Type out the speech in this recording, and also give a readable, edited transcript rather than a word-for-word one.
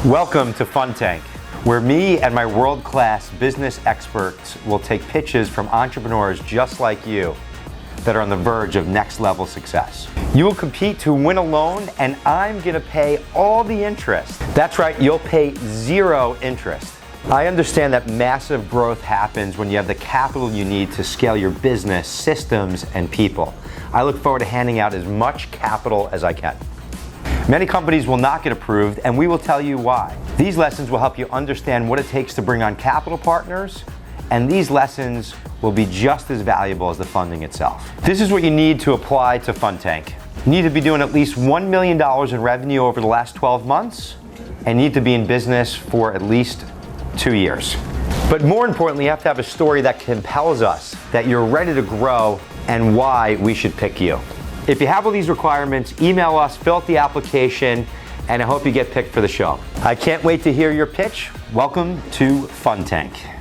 Welcome to FunTank, where me and my world-class business experts will take pitches from entrepreneurs just like you that are on the verge of next-level success. You will compete to win a loan, and I'm gonna pay all the interest. That's right, you'll pay zero interest. I understand that massive growth happens when you have the capital you need to scale your business, systems, and people. I look forward to handing out as much capital as I can. Many companies will not get approved, and we will tell you why. These lessons will help you understand what it takes to bring on capital partners, and these lessons will be just as valuable as the funding itself. This is what you need to apply to FunTank. You need to be doing at least $1 million in revenue over the last 12 months, and need to be in business for at least 2 years. But more importantly, you have to have a story that compels us, that you're ready to grow, and why we should pick you. If you have all these requirements, email us, fill out the application, and I hope you get picked for the show. I can't wait to hear your pitch. Welcome to FunTank.